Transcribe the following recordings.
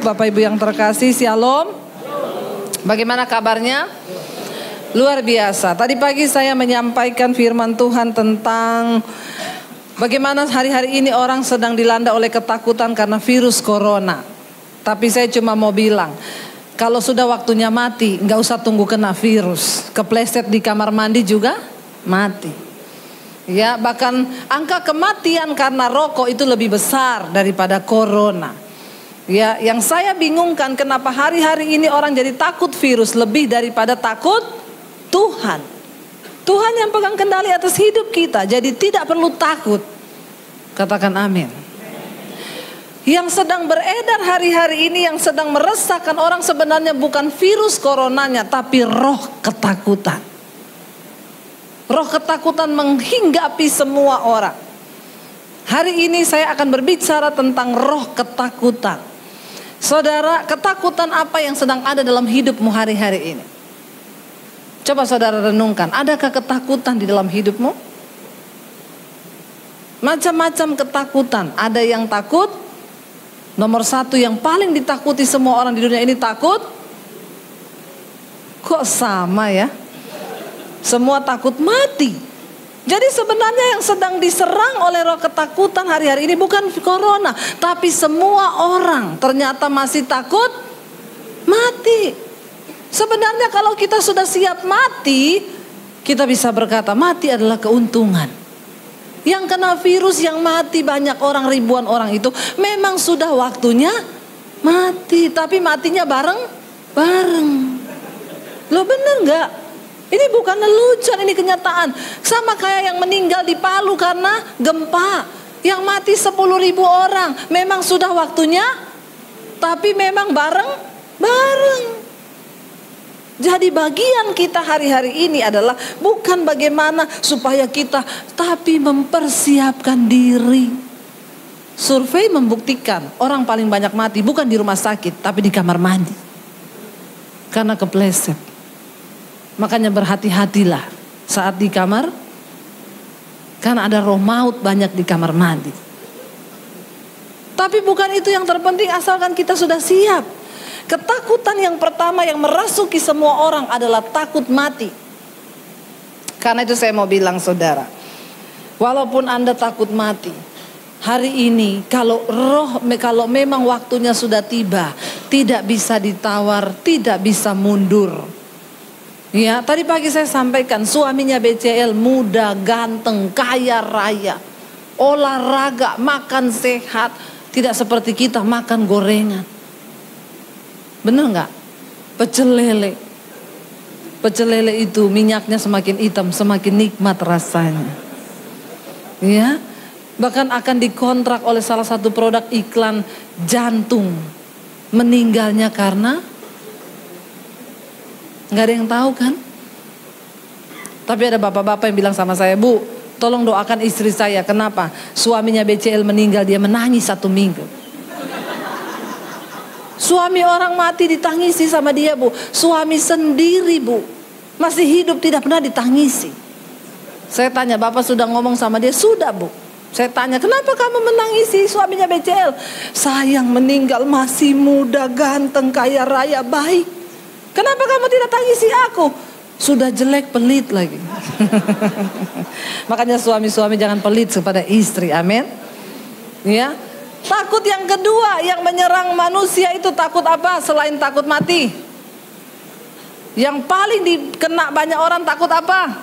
Bapak Ibu yang terkasih, Shalom. Bagaimana kabarnya? Luar biasa. Tadi pagi saya menyampaikan firman Tuhan tentang bagaimana hari-hari ini orang sedang dilanda oleh ketakutan karena virus corona. Tapi saya cuma mau bilang, kalau sudah waktunya mati, nggak usah tunggu kena virus. Kepleset di kamar mandi juga mati. Ya, bahkan angka kematian karena rokok itu lebih besar daripada corona. Ya, yang saya bingungkan kenapa hari-hari ini orang jadi takut virus lebih daripada takut Tuhan. Tuhan yang pegang kendali atas hidup kita, jadi tidak perlu takut. Katakan amin. Yang sedang beredar hari-hari ini, yang sedang meresahkan orang sebenarnya bukan virus coronanya, tapi roh ketakutan. Roh ketakutan menghinggapi semua orang. Hari ini saya akan berbicara tentang roh ketakutan. Saudara, ketakutan apa yang sedang ada dalam hidupmu hari-hari ini? Coba saudara renungkan, adakah ketakutan di dalam hidupmu? Macam-macam ketakutan. Ada yang takut. Nomor satu yang paling ditakuti semua orang di dunia ini takut. Kok sama ya? Semua takut mati. Jadi sebenarnya yang sedang diserang oleh roh ketakutan hari-hari ini bukan corona, tapi semua orang ternyata masih takut mati. Sebenarnya kalau kita sudah siap mati, kita bisa berkata mati adalah keuntungan. Yang kena virus, yang mati banyak orang, ribuan orang itu memang sudah waktunya mati, tapi matinya bareng-bareng. Loh, bener gak? Ini bukan lelucon, ini kenyataan. Sama kayak yang meninggal di Palu karena gempa, yang mati 10.000 orang. Memang sudah waktunya, tapi memang bareng-bareng. Jadi bagian kita hari-hari ini adalah bukan bagaimana supaya kita, tapi mempersiapkan diri. Survei membuktikan orang paling banyak mati bukan di rumah sakit, tapi di kamar mandi. Karena kepleset. Makanya berhati-hatilah saat di kamar, karena ada roh maut banyak di kamar mandi. Tapi bukan itu yang terpenting, asalkan kita sudah siap. Ketakutan yang pertama yang merasuki semua orang adalah takut mati. Karena itu saya mau bilang saudara, walaupun Anda takut mati, hari ini kalau memang waktunya sudah tiba, tidak bisa ditawar, tidak bisa mundur. Ya, tadi pagi saya sampaikan suaminya BCL muda, ganteng, kaya raya, olahraga, makan sehat, tidak seperti kita makan gorengan. Bener nggak? Pecel lele. Pecel lele itu minyaknya semakin hitam, semakin nikmat rasanya. Ya, bahkan akan dikontrak oleh salah satu produk iklan jantung. Meninggalnya karena nggak ada yang tahu kan? Tapi ada bapak-bapak yang bilang sama saya, Bu, tolong doakan istri saya. Kenapa? Suaminya BCL meninggal, dia menangis 1 minggu. Suami orang mati ditangisi sama dia, Bu. Suami sendiri, Bu, masih hidup tidak pernah ditangisi. Saya tanya, Bapak sudah ngomong sama dia? Sudah, Bu. Saya tanya, kenapa kamu menangisi suaminya BCL? Sayang, meninggal masih muda, ganteng, kaya raya, baik. Kenapa kamu tidak tangisi aku? Sudah jelek, pelit lagi. Makanya suami-suami jangan pelit kepada istri, amin. Ya. Takut yang kedua yang menyerang manusia itu takut apa selain takut mati? Yang paling dikena banyak orang takut apa?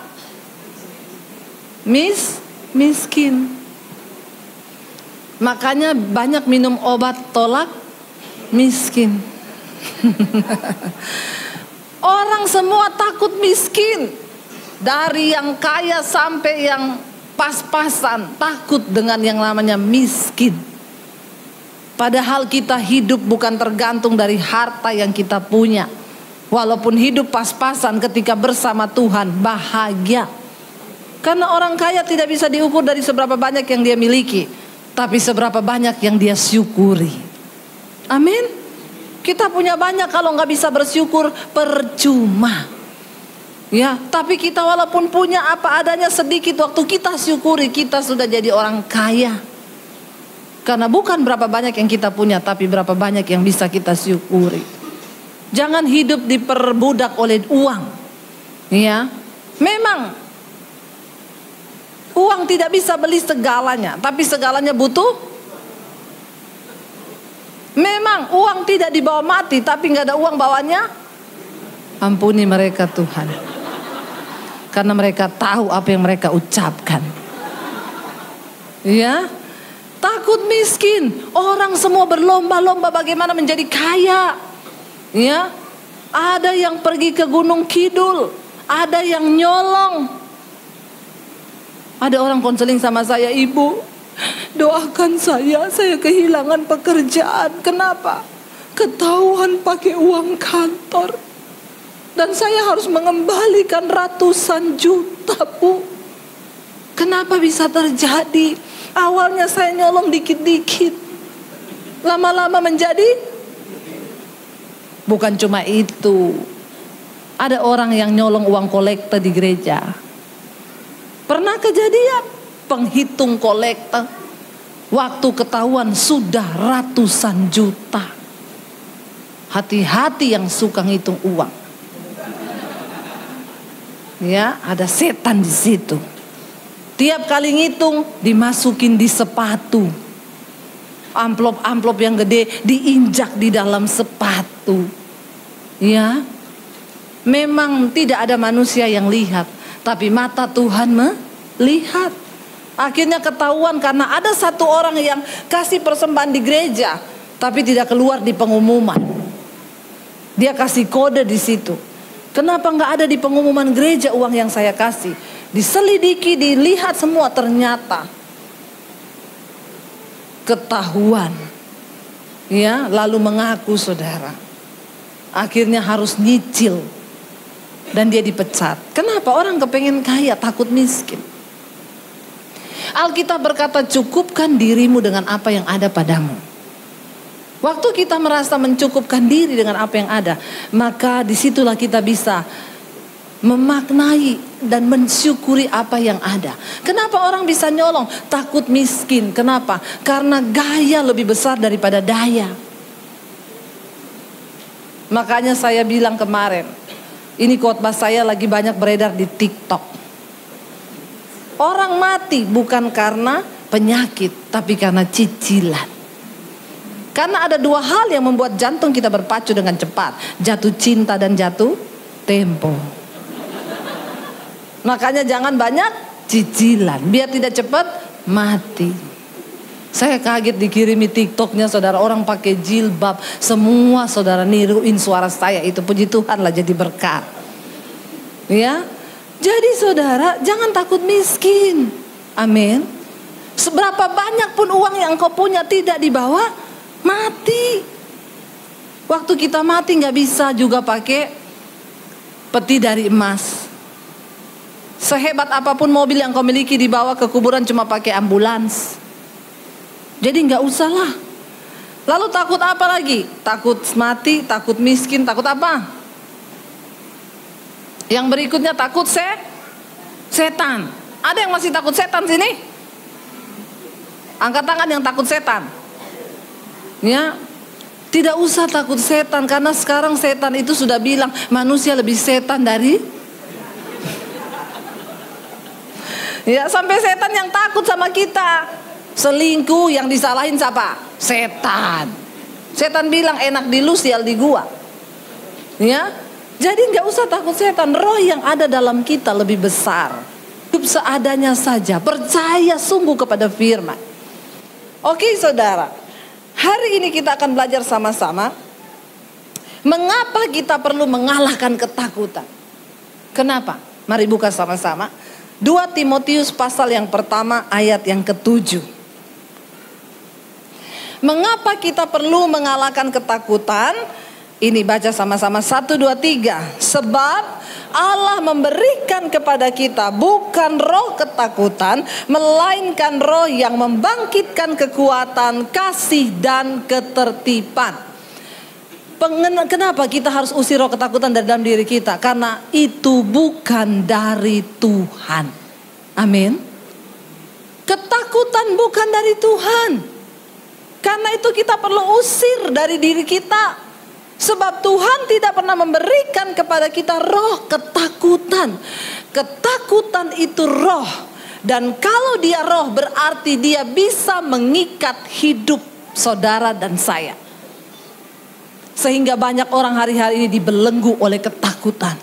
Miskin. Makanya banyak minum obat tolak miskin. Orang semua takut miskin. Dari yang kaya sampai yang pas-pasan takut dengan yang namanya miskin. Padahal kita hidup bukan tergantung dari harta yang kita punya. Walaupun hidup pas-pasan, ketika bersama Tuhan bahagia. Karena orang kaya tidak bisa diukur dari seberapa banyak yang dia miliki, tapi seberapa banyak yang dia syukuri. Amin. Kita punya banyak, kalau nggak bisa bersyukur percuma. Ya, tapi kita walaupun punya apa adanya sedikit, waktu kita syukuri kita sudah jadi orang kaya. Karena bukan berapa banyak yang kita punya, tapi berapa banyak yang bisa kita syukuri. Jangan hidup diperbudak oleh uang. Ya, memang uang tidak bisa beli segalanya, tapi segalanya butuh. Memang uang tidak dibawa mati, tapi nggak ada uang bawanya. Ampuni mereka Tuhan, karena mereka tahu apa yang mereka ucapkan. Ya, takut miskin. Orang semua berlomba-lomba bagaimana menjadi kaya. Ya, ada yang pergi ke Gunung Kidul, ada yang nyolong. Ada orang konseling sama saya, "Ibu, doakan saya kehilangan pekerjaan." Kenapa? Ketahuan pakai uang kantor. Dan saya harus mengembalikan ratusan juta, Bu. Kenapa bisa terjadi? Awalnya saya nyolong dikit-dikit, lama-lama menjadi. Bukan cuma itu, ada orang yang nyolong uang kolektor di gereja. Pernah kejadian penghitung kolektor, waktu ketahuan sudah ratusan juta. Hati-hati yang suka ngitung uang. Ya, ada setan di situ. Tiap kali ngitung dimasukin di sepatu. Amplop-amplop yang gede diinjak di dalam sepatu. Ya. Memang tidak ada manusia yang lihat, tapi mata Tuhan melihat. Akhirnya ketahuan karena ada satu orang yang kasih persembahan di gereja, tapi tidak keluar di pengumuman. Dia kasih kode di situ. Kenapa nggak ada di pengumuman gereja uang yang saya kasih? Diselidiki, dilihat semua, ternyata ketahuan. Ya, lalu mengaku saudara. Akhirnya harus nyicil. Dan dia dipecat. Kenapa? Orang kepengen kaya, takut miskin. Alkitab berkata, cukupkan dirimu dengan apa yang ada padamu. Waktu kita merasa mencukupkan diri dengan apa yang ada, maka disitulah kita bisa memaknai dan mensyukuri apa yang ada. Kenapa orang bisa nyolong? Takut miskin. Kenapa? Karena gaya lebih besar daripada daya. Makanya saya bilang kemarin, ini khotbah saya lagi banyak beredar di TikTok. Orang mati bukan karena penyakit, tapi karena cicilan. Karena ada dua hal yang membuat jantung kita berpacu dengan cepat. Jatuh cinta dan jatuh tempo. Makanya jangan banyak cicilan, biar tidak cepat mati. Saya kaget dikirimi TikToknya saudara, orang pakai jilbab. Semua saudara niruin suara saya itu. Puji Tuhan lah, jadi berkat. Ya, jadi saudara jangan takut miskin. Amin. Seberapa banyak pun uang yang kau punya tidak dibawa mati. Waktu kita mati nggak bisa juga pakai peti dari emas. Sehebat apapun mobil yang kau miliki dibawa ke kuburan cuma pakai ambulans. Jadi nggak usah lah. Lalu takut apa lagi? Takut mati, takut miskin, takut apa? Yang berikutnya takut setan. Ada yang masih takut setan sini? Angkat tangan yang takut setan. Ya, tidak usah takut setan, karena sekarang setan itu sudah bilang manusia lebih setan dari. Ya, sampai setan yang takut sama kita. Selingkuh yang disalahin siapa? Setan. Setan bilang enak di lu, sial di gua. Ya, jadi nggak usah takut setan. Roh yang ada dalam kita lebih besar. Hidup seadanya saja, percaya sungguh kepada firman. Oke saudara. Hari ini kita akan belajar sama-sama mengapa kita perlu mengalahkan ketakutan. Kenapa? Mari buka sama-sama 2 Timotius pasal yang pertama ayat yang ke-7. Mengapa kita perlu mengalahkan ketakutan? Ini baca sama-sama 1, 2, 3. Sebab Allah memberikan kepada kita bukan roh ketakutan, melainkan roh yang membangkitkan kekuatan, kasih dan ketertiban. Kenapa kita harus usir roh ketakutan dari dalam diri kita? Karena itu bukan dari Tuhan. Amin. Ketakutan bukan dari Tuhan. Karena itu kita perlu usir dari diri kita. Sebab Tuhan tidak pernah memberikan kepada kita roh ketakutan. Ketakutan itu roh. Dan kalau dia roh berarti dia bisa mengikat hidup saudara dan saya. Sehingga banyak orang hari-hari ini dibelenggu oleh ketakutan.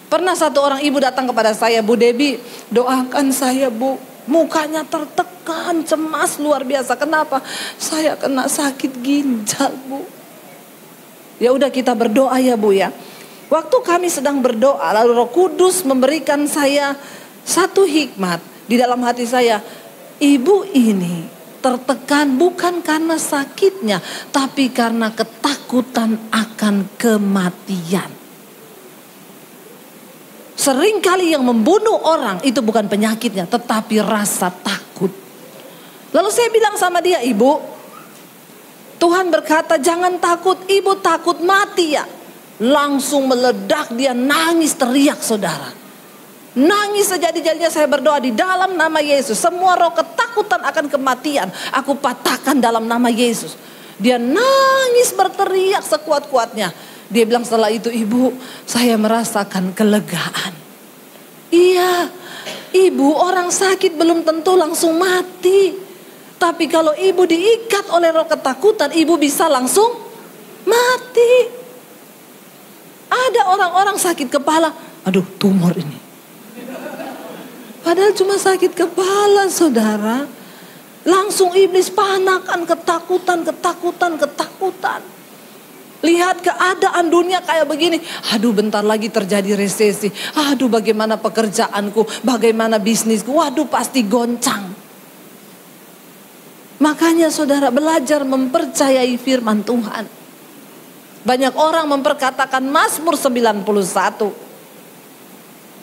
Pernah satu orang ibu datang kepada saya, Bu Debbie, doakan saya Bu. Mukanya tertekan, cemas luar biasa. Kenapa? Saya kena sakit ginjal Bu. Ya udah kita berdoa ya Bu ya. Waktu kami sedang berdoa, lalu Roh Kudus memberikan saya satu hikmat di dalam hati saya. Ibu ini tertekan bukan karena sakitnya, tapi karena ketakutan akan kematian. Seringkali yang membunuh orang itu bukan penyakitnya, tetapi rasa takut. Lalu saya bilang sama dia, Ibu, Tuhan berkata jangan takut, Ibu takut mati ya. Langsung meledak, dia nangis teriak saudara. Nangis sejadi-jadinya, saya berdoa di dalam nama Yesus. Semua roh ketakutan akan kematian aku patahkan dalam nama Yesus. Dia nangis berteriak sekuat-kuatnya. Dia bilang setelah itu, Ibu, saya merasakan kelegaan. Iya, Ibu, orang sakit belum tentu langsung mati. Tapi kalau Ibu diikat oleh roh ketakutan, Ibu bisa langsung mati. Ada orang-orang sakit kepala, aduh tumor ini. Padahal cuma sakit kepala saudara. Langsung iblis panakan ketakutan. Lihat keadaan dunia kayak begini. Aduh bentar lagi terjadi resesi. Aduh bagaimana pekerjaanku, bagaimana bisnisku. Waduh pasti goncang. Makanya saudara belajar mempercayai firman Tuhan. Banyak orang memperkatakan Mazmur 91.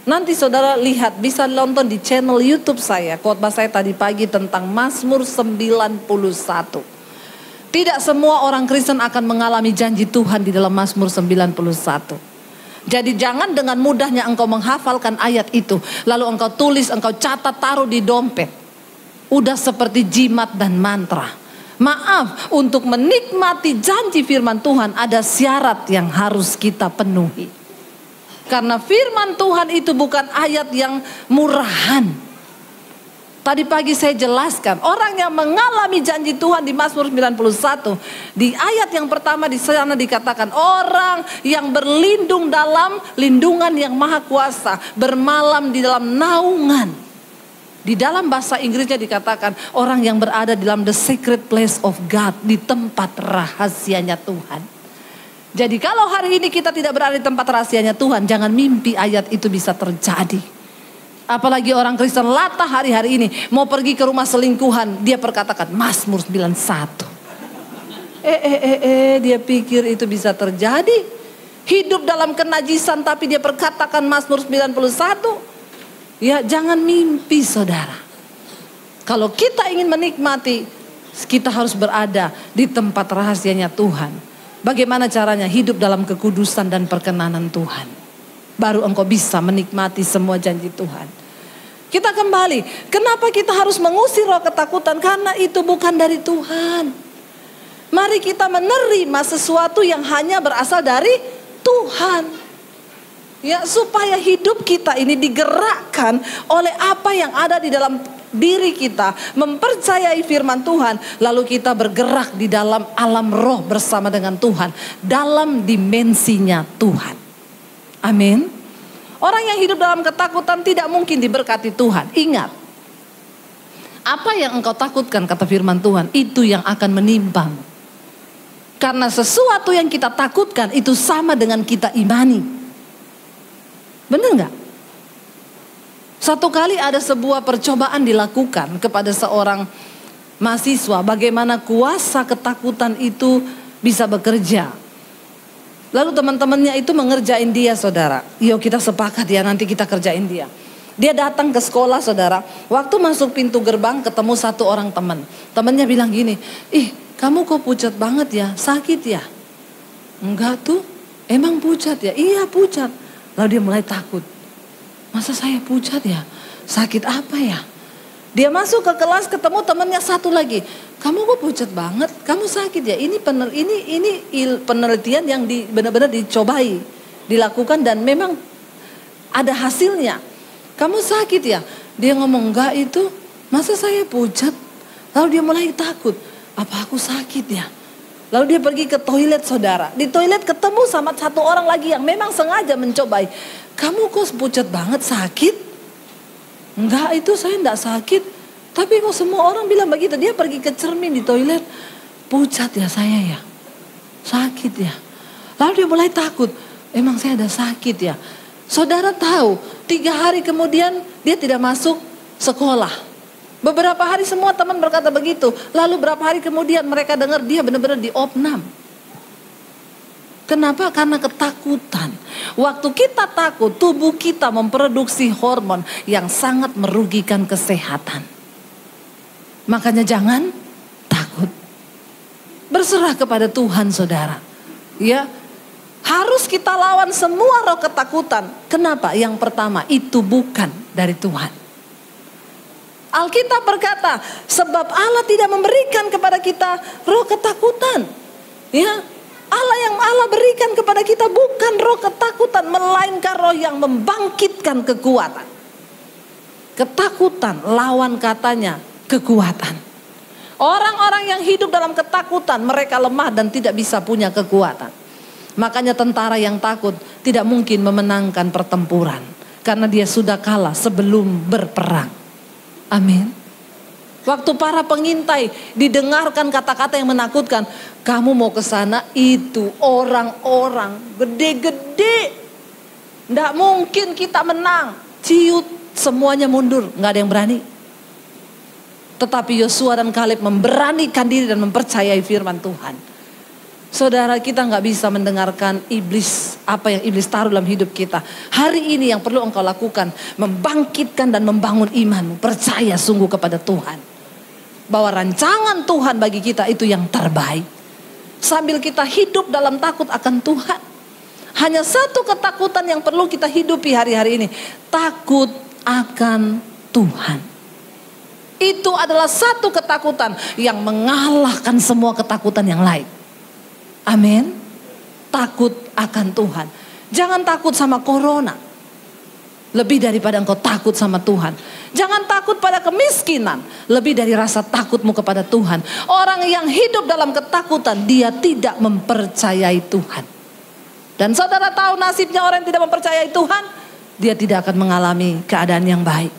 Nanti saudara lihat, bisa nonton di channel YouTube saya. Khotbah saya tadi pagi tentang Mazmur 91. Tidak semua orang Kristen akan mengalami janji Tuhan di dalam Mazmur 91. Jadi jangan dengan mudahnya engkau menghafalkan ayat itu, lalu engkau tulis, engkau catat, taruh di dompet. Udah seperti jimat dan mantra. Maaf, untuk menikmati janji firman Tuhan ada syarat yang harus kita penuhi. Karena firman Tuhan itu bukan ayat yang murahan. Tadi pagi saya jelaskan, orang yang mengalami janji Tuhan di Mazmur 91, di ayat yang pertama di sana dikatakan, orang yang berlindung dalam lindungan yang maha kuasa, bermalam di dalam naungan. Di dalam bahasa Inggrisnya dikatakan, orang yang berada di dalam the secret place of God, di tempat rahasianya Tuhan. Jadi kalau hari ini kita tidak berada di tempat rahasianya Tuhan, jangan mimpi ayat itu bisa terjadi. Apalagi orang Kristen latah hari-hari ini mau pergi ke rumah selingkuhan, dia perkatakan Mazmur 91. Dia pikir itu bisa terjadi. Hidup dalam kenajisan tapi dia perkatakan Mazmur 91. Ya jangan mimpi saudara. Kalau kita ingin menikmati, kita harus berada di tempat rahasianya Tuhan. Bagaimana caranya? Hidup dalam kekudusan dan perkenanan Tuhan. Baru engkau bisa menikmati semua janji Tuhan. Kita kembali. Kenapa kita harus mengusir roh ketakutan? Karena itu bukan dari Tuhan. Mari kita menerima sesuatu yang hanya berasal dari Tuhan. Ya, supaya hidup kita ini digerakkan oleh apa yang ada di dalam diri kita, mempercayai firman Tuhan, lalu kita bergerak di dalam alam roh bersama dengan Tuhan, dalam dimensinya Tuhan. Amin. Orang yang hidup dalam ketakutan tidak mungkin diberkati Tuhan. Ingat, apa yang engkau takutkan, kata firman Tuhan, itu yang akan menimpa. Karena sesuatu yang kita takutkan itu sama dengan kita imani. Benar nggak? Satu kali ada sebuah percobaan dilakukan kepada seorang mahasiswa. Bagaimana kuasa ketakutan itu bisa bekerja. Lalu teman-temannya itu mengerjain dia saudara. Yuk kita sepakat ya nanti kita kerjain dia. Dia datang ke sekolah saudara. Waktu masuk pintu gerbang ketemu satu orang teman. Temannya bilang gini. Ih kamu kok pucat banget ya, sakit ya? Enggak tuh, emang pucat ya? Iya pucat. Lalu dia mulai takut. Masa saya pucat ya? Sakit apa ya? Dia masuk ke kelas ketemu temannya satu lagi. kamu kok pucat banget, kamu sakit ya. Ini penelitian yang benar-benar dicobai, dilakukan dan memang ada hasilnya. Kamu sakit ya? Dia ngomong enggak itu, masa saya pucat? Lalu dia mulai takut, apa aku sakit ya? Lalu dia pergi ke toilet saudara. Di toilet ketemu sama satu orang lagi yang memang sengaja mencobai. Kamu kok pucat banget, sakit? Enggak itu saya enggak sakit. Tapi kok semua orang bilang begitu. Dia pergi ke cermin di toilet. Pucat ya saya ya. Sakit ya. Lalu dia mulai takut. Emang saya ada sakit ya. Saudara tahu 3 hari kemudian dia tidak masuk sekolah. Beberapa hari semua teman berkata begitu. Lalu berapa hari kemudian mereka dengar dia benar-benar diopnam. Kenapa? Karena ketakutan. Waktu kita takut, tubuh kita memproduksi hormon yang sangat merugikan kesehatan. Makanya jangan takut. Berserah kepada Tuhan saudara. Ya, harus kita lawan semua roh ketakutan. Kenapa? Yang pertama, itu bukan dari Tuhan. Alkitab berkata, sebab Allah tidak memberikan kepada kita roh ketakutan. Ya, Allah berikan kepada kita bukan roh ketakutan, melainkan roh yang membangkitkan kekuatan. Ketakutan lawan katanya kekuatan. Orang-orang yang hidup dalam ketakutan, mereka lemah dan tidak bisa punya kekuatan. Makanya tentara yang takut tidak mungkin memenangkan pertempuran, karena dia sudah kalah sebelum berperang. Amin. Waktu para pengintai didengarkan kata-kata yang menakutkan, kamu mau ke sana, itu orang-orang gede-gede, nggak mungkin kita menang. Ciut, semuanya mundur, nggak ada yang berani. Tetapi Yosua dan Kaleb memberanikan diri dan mempercayai firman Tuhan. Saudara, kita nggak bisa mendengarkan iblis, apa yang iblis taruh dalam hidup kita. Hari ini yang perlu engkau lakukan, membangkitkan dan membangun imanmu. Percaya sungguh kepada Tuhan, bahwa rancangan Tuhan bagi kita itu yang terbaik. Sambil kita hidup dalam takut akan Tuhan. Hanya satu ketakutan yang perlu kita hidupi hari-hari ini. Takut akan Tuhan. Itu adalah satu ketakutan yang mengalahkan semua ketakutan yang lain. Amin. Takut akan Tuhan. Jangan takut sama corona. Lebih daripada engkau takut sama Tuhan. Jangan takut pada kemiskinan. Lebih dari rasa takutmu kepada Tuhan. Orang yang hidup dalam ketakutan, dia tidak mempercayai Tuhan. Dan saudara tahu nasibnya orang yang tidak mempercayai Tuhan. Dia tidak akan mengalami keadaan yang baik.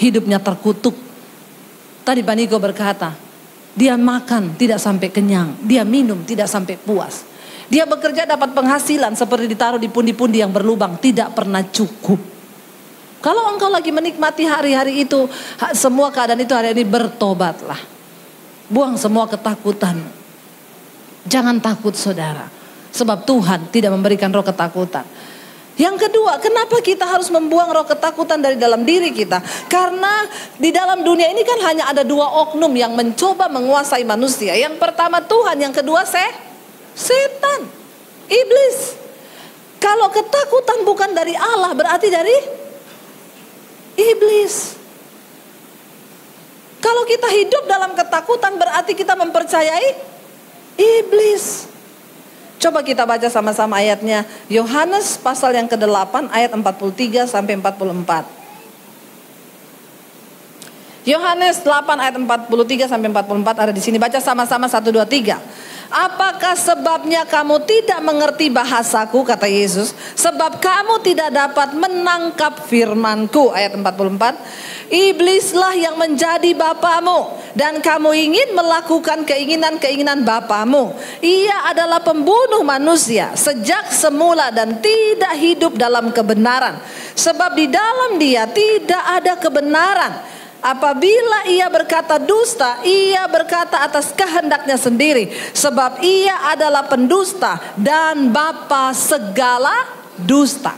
Hidupnya terkutuk. Tadi Pak Niko berkata, dia makan tidak sampai kenyang, dia minum tidak sampai puas. Dia bekerja dapat penghasilan seperti ditaruh di pundi-pundi yang berlubang, tidak pernah cukup. Kalau engkau lagi menikmati hari-hari itu, semua keadaan itu hari ini, bertobatlah. Buang semua ketakutan. Jangan takut saudara, sebab Tuhan tidak memberikan roh ketakutan. Yang kedua, kenapa kita harus membuang roh ketakutan dari dalam diri kita? Karena di dalam dunia ini kan hanya ada 2 oknum yang mencoba menguasai manusia. Yang pertama Tuhan, yang kedua setan, iblis. Kalau ketakutan bukan dari Allah, berarti dari iblis. Kalau kita hidup dalam ketakutan, berarti kita mempercayai iblis. Coba kita baca sama-sama ayatnya. Yohanes pasal yang ke-8 ayat 43 sampai 44. Yohanes 8 ayat 43 sampai 44 ada di sini. Baca sama-sama 1 2 3. Apakah sebabnya kamu tidak mengerti bahasaku, kata Yesus? Sebab kamu tidak dapat menangkap firmanku. Ayat 44. Iblislah yang menjadi bapamu, dan kamu ingin melakukan keinginan-keinginan bapamu. Ia adalah pembunuh manusia sejak semula dan tidak hidup dalam kebenaran. Sebab di dalam dia tidak ada kebenaran. Apabila ia berkata dusta, ia berkata atas kehendaknya sendiri. Sebab ia adalah pendusta dan bapa segala dusta.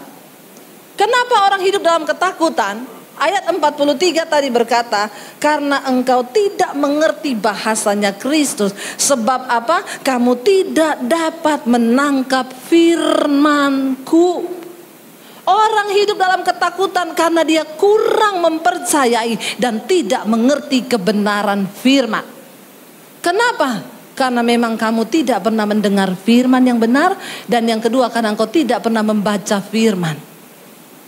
Kenapa orang hidup dalam ketakutan? Ayat 43 tadi berkata, karena engkau tidak mengerti bahasanya Kristus. Sebab apa? Kamu tidak dapat menangkap firman-Ku. Orang hidup dalam ketakutan karena dia kurang mempercayai dan tidak mengerti kebenaran firman. Kenapa? Karena memang kamu tidak pernah mendengar firman yang benar. Dan yang kedua, karena engkau tidak pernah membaca firman.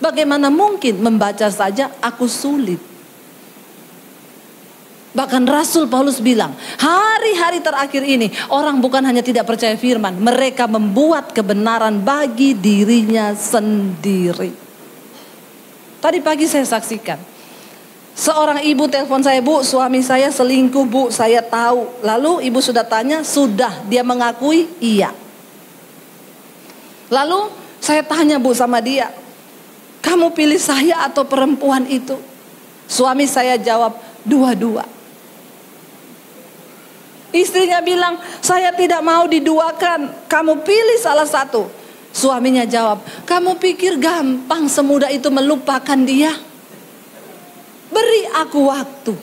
Bagaimana mungkin membaca saja aku sulit. Bahkan Rasul Paulus bilang, hari-hari terakhir ini orang bukan hanya tidak percaya firman, mereka membuat kebenaran bagi dirinya sendiri. Tadi pagi saya saksikan, seorang ibu telepon saya, "Bu, suami saya selingkuh, Bu, saya tahu." Lalu ibu sudah tanya, sudah, dia mengakui iya. Lalu saya tanya, Bu, sama dia, "Kamu pilih saya atau perempuan itu?" Suami saya jawab, "Dua-dua." Istrinya bilang, "Saya tidak mau diduakan, kamu pilih salah satu." Suaminya jawab, "Kamu pikir gampang semudah itu melupakan dia? Beri aku waktu."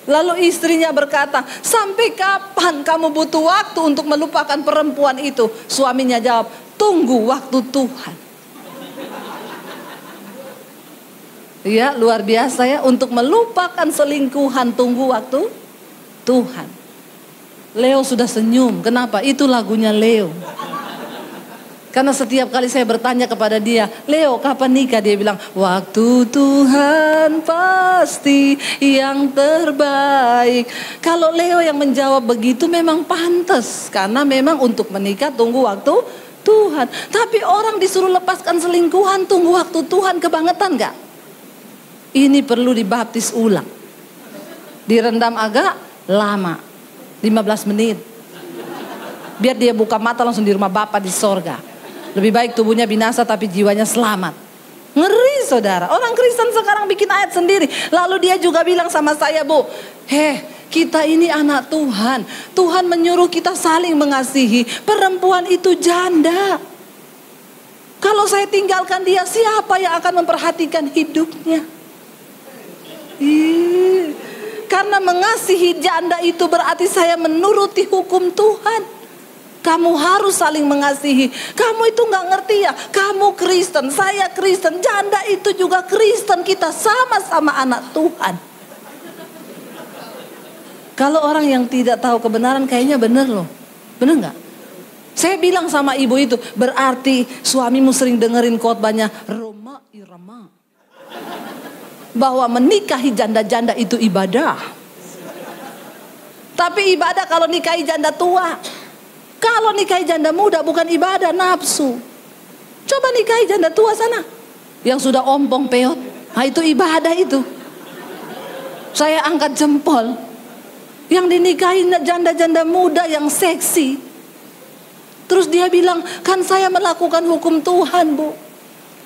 Lalu istrinya berkata, "Sampai kapan kamu butuh waktu untuk melupakan perempuan itu?" Suaminya jawab, "Tunggu waktu Tuhan." Ya, luar biasa ya, untuk melupakan selingkuhan tunggu waktu Tuhan. Leo sudah senyum. Kenapa? Itu lagunya Leo. Karena setiap kali saya bertanya kepada dia, "Leo, kapan nikah?" Dia bilang, "Waktu Tuhan pasti yang terbaik." Kalau Leo yang menjawab begitu memang pantas. Karena memang untuk menikah tunggu waktu Tuhan. Tapi orang disuruh lepaskan selingkuhan tunggu waktu Tuhan, kebangetan gak? Ini perlu dibaptis ulang. Direndam agak lama, 15 menit. Biar dia buka mata langsung di rumah Bapa di sorga. Lebih baik tubuhnya binasa tapi jiwanya selamat. Ngeri saudara. Orang Kristen sekarang bikin ayat sendiri. Lalu dia juga bilang sama saya, "Bu, kita ini anak Tuhan. Tuhan menyuruh kita saling mengasihi. Perempuan itu janda. Kalau saya tinggalkan dia, siapa yang akan memperhatikan hidupnya?" Karena mengasihi janda itu berarti saya menuruti hukum Tuhan. Kamu harus saling mengasihi. Kamu itu gak ngerti ya, kamu Kristen, saya Kristen, janda itu juga Kristen. Kita sama-sama anak Tuhan. Kalau orang yang tidak tahu kebenaran kayaknya benar loh. Benar gak? Saya bilang sama ibu itu, berarti suamimu sering dengerin khotbahnya Roma Irama, bahwa menikahi janda-janda itu ibadah. Tapi ibadah kalau nikahi janda tua. Kalau nikahi janda muda bukan ibadah, nafsu. Coba nikahi janda tua sana, yang sudah ompong peot. Nah itu ibadah itu. Saya angkat jempol. Yang dinikahi janda-janda muda yang seksi. Terus dia bilang, "Kan saya melakukan hukum Tuhan, Bu."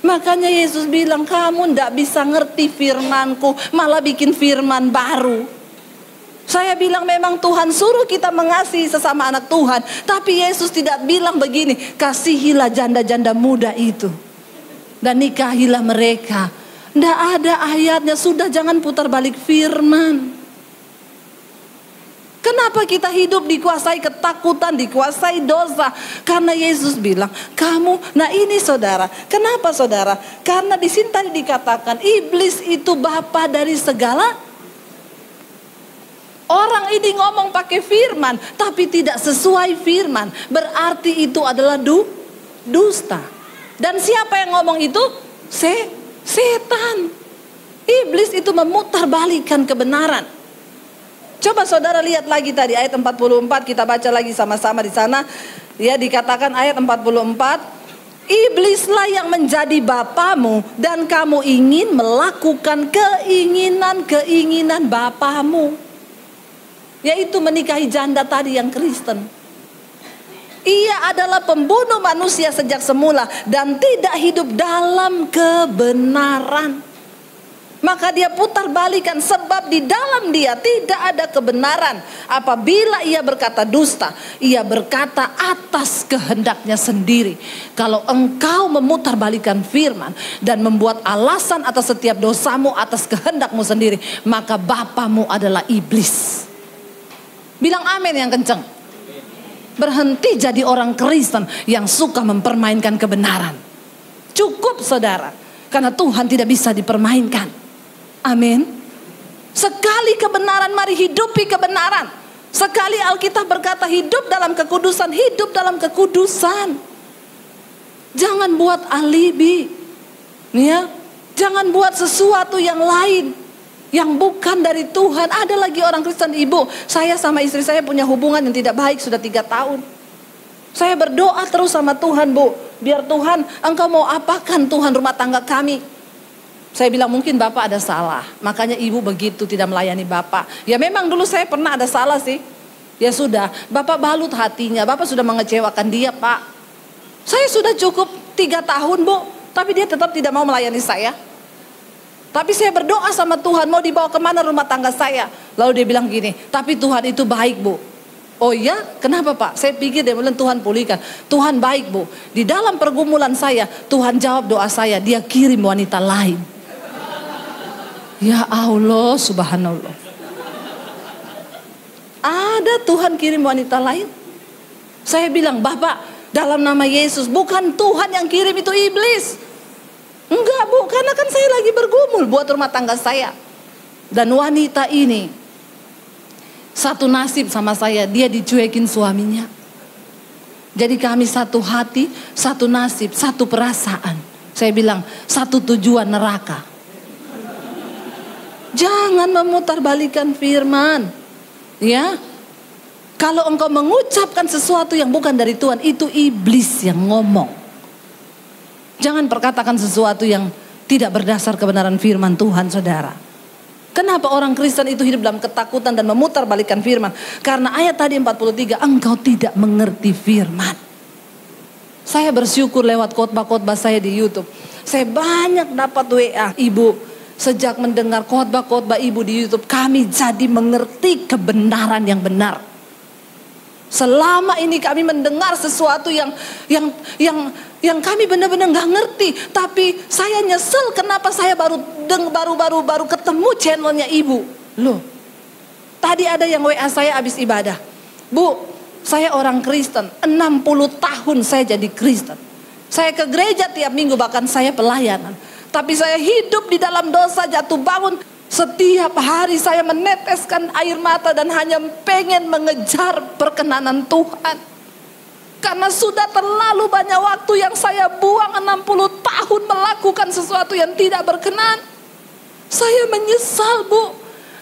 Makanya Yesus bilang, "Kamu tidak bisa ngerti firmanku, malah bikin firman baru." Saya bilang memang Tuhan suruh kita mengasihi sesama anak Tuhan. Tapi Yesus tidak bilang begini, "Kasihilah janda-janda muda itu dan nikahilah mereka." Tidak ada ayatnya. Sudah, jangan putar balik firman. Kenapa kita hidup dikuasai ketakutan, dikuasai dosa? Karena Yesus bilang, kamu, nah ini saudara. Kenapa saudara? Karena di sini tadi dikatakan, iblis itu bapa dari segala. Orang ini ngomong pakai firman, tapi tidak sesuai firman. Berarti itu adalah dusta. Dan siapa yang ngomong itu? Setan. Iblis itu memutarbalikkan kebenaran. Coba saudara lihat lagi tadi ayat 44, kita baca lagi sama-sama di sana. Ya, dikatakan ayat 44, "Iblislah yang menjadi bapamu dan kamu ingin melakukan keinginan-keinginan bapamu." Yaitu menikahi janda tadi yang Kristen. Ia adalah pembunuh manusia sejak semula dan tidak hidup dalam kebenaran. Maka dia putar balikan, sebab di dalam dia tidak ada kebenaran. Apabila ia berkata dusta, ia berkata atas kehendaknya sendiri. Kalau engkau memutar balikan firman dan membuat alasan atas setiap dosamu atas kehendakmu sendiri, maka bapamu adalah iblis. Bilang amin yang kenceng. Berhenti jadi orang Kristen yang suka mempermainkan kebenaran. Cukup saudara, karena Tuhan tidak bisa dipermainkan. Amin. Sekali kebenaran, mari hidupi kebenaran. Sekali Alkitab berkata hidup dalam kekudusan, hidup dalam kekudusan. Jangan buat alibi, ya. Jangan buat sesuatu yang lain yang bukan dari Tuhan. Ada lagi orang Kristen, ibu, saya sama istri saya punya hubungan yang tidak baik sudah 3 tahun. Saya berdoa terus sama Tuhan, Bu, biar Tuhan, engkau mau apakan Tuhan rumah tangga kami. Saya bilang mungkin Bapak ada salah, makanya ibu begitu tidak melayani Bapak. Ya memang dulu saya pernah ada salah sih. Ya sudah, Bapak balut hatinya, Bapak sudah mengecewakan dia, Pak. Saya sudah cukup 3 tahun, Bu, tapi dia tetap tidak mau melayani saya. Tapi saya berdoa sama Tuhan, mau dibawa kemana rumah tangga saya. Lalu dia bilang gini, tapi Tuhan itu baik, Bu. Oh iya, kenapa Pak? Saya pikir dia bilang Tuhan pulihkan. Tuhan baik, Bu. Di dalam pergumulan saya, Tuhan jawab doa saya, dia kirim wanita lain. Ya Allah, subhanallah. Ada Tuhan kirim wanita lain. Saya bilang, Bapak, dalam nama Yesus, bukan Tuhan yang kirim, itu iblis. Enggak, Bu, karena kan saya lagi bergumul buat rumah tangga saya. Dan wanita ini satu nasib sama saya, dia dicuekin suaminya. Jadi kami satu hati, satu nasib, satu perasaan. Saya bilang, satu tujuan neraka. Jangan memutarbalikkan firman. Ya. Kalau engkau mengucapkan sesuatu yang bukan dari Tuhan, itu iblis yang ngomong. Jangan perkatakan sesuatu yang tidak berdasar kebenaran firman Tuhan, saudara. Kenapa orang Kristen itu hidup dalam ketakutan dan memutarbalikkan firman? Karena ayat tadi 43, engkau tidak mengerti firman. Saya bersyukur lewat khotbah-khotbah saya di YouTube. Saya banyak dapat WA, ibu, sejak mendengar khotbah-khotbah ibu di YouTube, kami jadi mengerti kebenaran yang benar. Selama ini kami mendengar sesuatu yang kami benar-benar nggak ngerti, tapi saya nyesel kenapa saya baru ketemu channelnya ibu. Loh, tadi ada yang WA saya habis ibadah, Bu, saya orang Kristen, 60 tahun saya jadi Kristen. Saya ke gereja tiap minggu, bahkan saya pelayanan. Tapi saya hidup di dalam dosa, jatuh bangun. Setiap hari saya meneteskan air mata dan hanya pengen mengejar perkenanan Tuhan. Karena sudah terlalu banyak waktu yang saya buang, 60 tahun melakukan sesuatu yang tidak berkenan. Saya menyesal, Bu.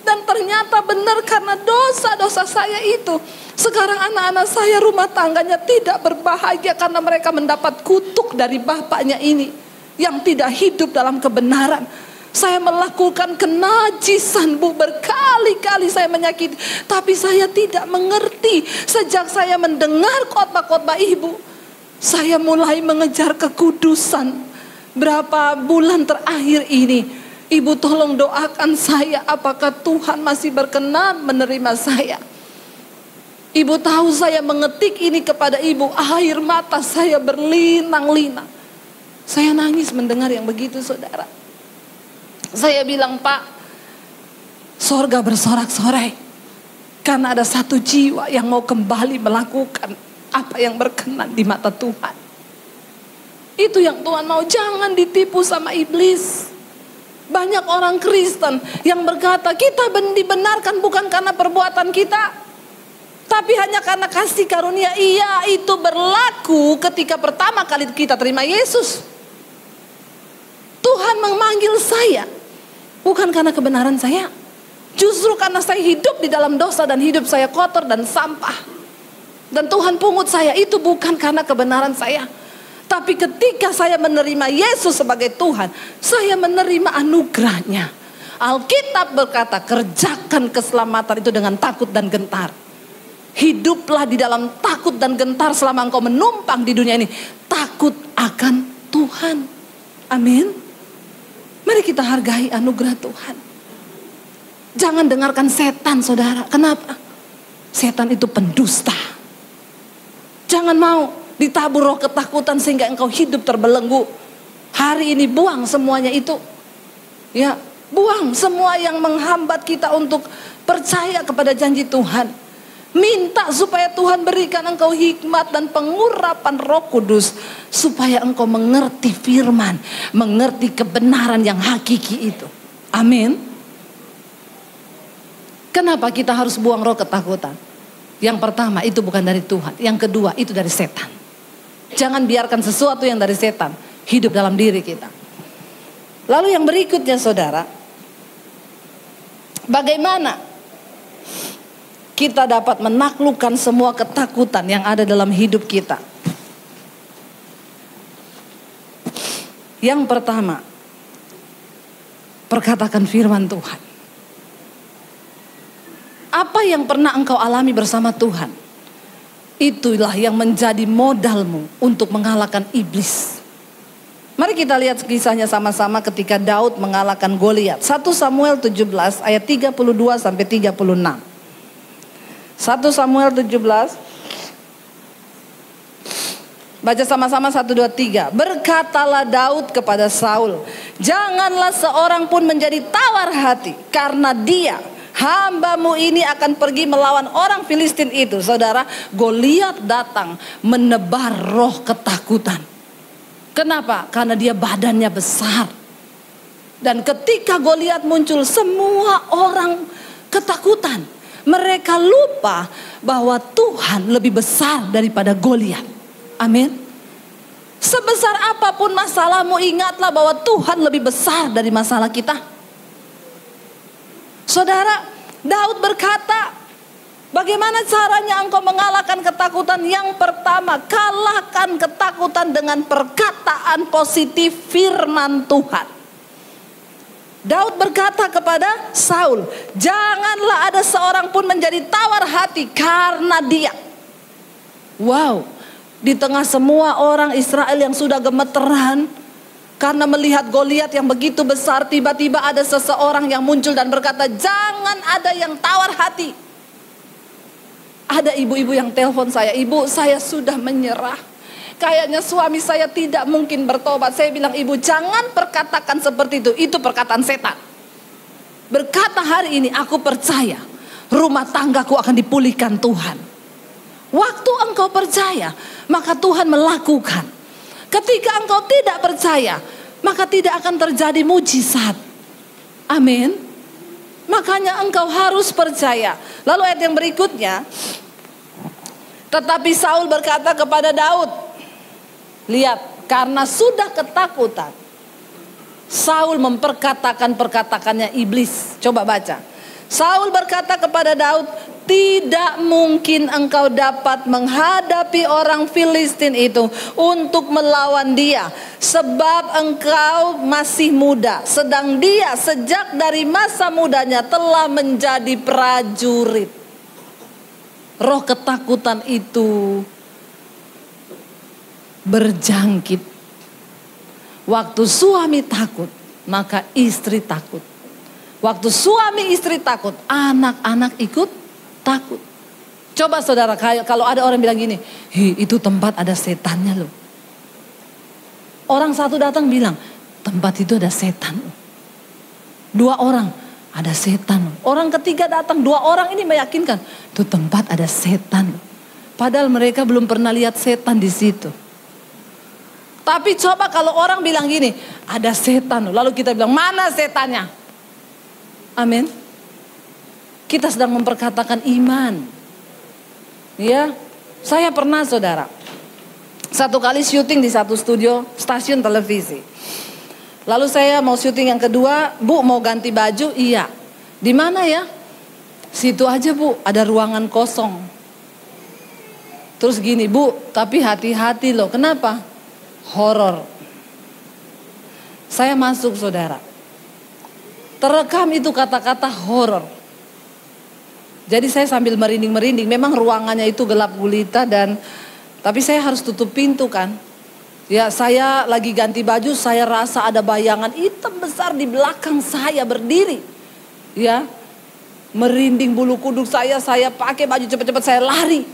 Dan ternyata benar karena dosa-dosa saya itu. Sekarang anak-anak saya rumah tangganya tidak berbahagia karena mereka mendapat kutuk dari bapaknya ini yang tidak hidup dalam kebenaran. Saya melakukan kenajisan, Bu, berkali-kali saya menyakiti, tapi saya tidak mengerti. Sejak saya mendengar khotbah-khotbah ibu, saya mulai mengejar kekudusan. Berapa bulan terakhir ini, ibu tolong doakan saya, apakah Tuhan masih berkenan menerima saya. Ibu tahu saya mengetik ini kepada ibu, air mata saya berlinang-linang. Saya nangis mendengar yang begitu, saudara. Saya bilang, Pak, sorga bersorak-sorai karena ada satu jiwa yang mau kembali melakukan apa yang berkenan di mata Tuhan. Itu yang Tuhan mau. Jangan ditipu sama iblis. Banyak orang Kristen yang berkata kita dibenarkan bukan karena perbuatan kita, tapi hanya karena kasih karunia. Iya, itu berlaku ketika pertama kali kita terima Yesus. Tuhan memanggil saya bukan karena kebenaran saya, justru karena saya hidup di dalam dosa dan hidup saya kotor dan sampah. Dan Tuhan pungut saya, itu bukan karena kebenaran saya. Tapi ketika saya menerima Yesus sebagai Tuhan, saya menerima anugerahnya. Alkitab berkata, kerjakan keselamatan itu dengan takut dan gentar. Hiduplah di dalam takut dan gentar selama engkau menumpang di dunia ini. Takut akan Tuhan. Amin. Mari kita hargai anugerah Tuhan. Jangan dengarkan setan, saudara. Kenapa? Setan itu pendusta. Jangan mau ditabur roh ketakutan sehingga engkau hidup terbelenggu. Hari ini buang semuanya itu. Ya, buang semua yang menghambat kita untuk percaya kepada janji Tuhan. Minta supaya Tuhan berikan engkau hikmat dan pengurapan Roh Kudus, supaya engkau mengerti firman, mengerti kebenaran yang hakiki itu. Amin. Kenapa kita harus buang roh ketakutan? Yang pertama itu bukan dari Tuhan. Yang kedua itu dari setan. Jangan biarkan sesuatu yang dari setan hidup dalam diri kita. Lalu yang berikutnya saudara, bagaimana kita dapat menaklukkan semua ketakutan yang ada dalam hidup kita? Yang pertama, perkatakan firman Tuhan. Apa yang pernah engkau alami bersama Tuhan, itulah yang menjadi modalmu untuk mengalahkan iblis. Mari kita lihat kisahnya sama-sama ketika Daud mengalahkan Goliat. 1 Samuel 17 ayat 32 sampai 36. 1 Samuel 17. Baca sama-sama 1, 2, 3. Berkatalah Daud kepada Saul, janganlah seorang pun menjadi tawar hati, karena dia, hambamu ini akan pergi melawan orang Filistin itu. Saudara, Goliat datang menebar roh ketakutan. Kenapa? Karena dia badannya besar. Dan ketika Goliat muncul, semua orang ketakutan. Mereka lupa bahwa Tuhan lebih besar daripada Goliat. Amin. Sebesar apapun masalahmu, ingatlah bahwa Tuhan lebih besar dari masalah kita. Saudara, Daud berkata, bagaimana caranya engkau mengalahkan ketakutan? Yang pertama, kalahkan ketakutan dengan perkataan positif firman Tuhan. Daud berkata kepada Saul, janganlah ada seorang pun menjadi tawar hati karena dia. Wow. Di tengah semua orang Israel yang sudah gemeteran karena melihat Goliat yang begitu besar, tiba-tiba ada seseorang yang muncul dan berkata, jangan ada yang tawar hati. Ada ibu-ibu yang telepon saya, ibu saya sudah menyerah. Kayaknya suami saya tidak mungkin bertobat. Saya bilang, ibu jangan perkatakan seperti itu perkataan setan. Berkata hari ini, aku percaya rumah tanggaku akan dipulihkan Tuhan. Waktu engkau percaya, maka Tuhan melakukan. Ketika engkau tidak percaya, maka tidak akan terjadi mujizat. Amin. Makanya engkau harus percaya. Lalu ayat yang berikutnya, tetapi Saul berkata kepada Daud, lihat, karena sudah ketakutan, Saul memperkatakan perkataannya iblis. Coba baca. Saul berkata kepada Daud, tidak mungkin engkau dapat menghadapi orang Filistin itu untuk melawan dia, sebab engkau masih muda, sedang dia sejak dari masa mudanya telah menjadi prajurit. Roh ketakutan itu berjangkit. Waktu suami takut, maka istri takut. Waktu suami istri takut, anak-anak ikut takut. Coba saudara, kalau ada orang bilang gini, itu tempat ada setannya loh. Orang satu datang bilang, tempat itu ada setan. 2 orang, ada setan. Orang ketiga datang, 2 orang ini meyakinkan, itu tempat ada setan. Padahal mereka belum pernah lihat setan di situ. Tapi coba kalau orang bilang gini, ada setan. Lalu kita bilang, mana setannya? Amin. Kita sedang memperkatakan iman. Ya, saya pernah saudara, satu kali syuting di satu studio stasiun televisi. Lalu saya mau syuting yang kedua, Bu mau ganti baju, iya. Di mana ya? Situ aja Bu, ada ruangan kosong. Terus gini, Bu, tapi hati-hati loh. Kenapa? Horor. Saya masuk saudara. Terekam itu kata-kata horor. Jadi saya sambil merinding-merinding. Memang ruangannya itu gelap gulita tapi saya harus tutup pintu kan. Ya saya lagi ganti baju, saya rasa ada bayangan hitam besar di belakang saya berdiri. Ya, merinding bulu kuduk saya pakai baju cepat-cepat saya lari.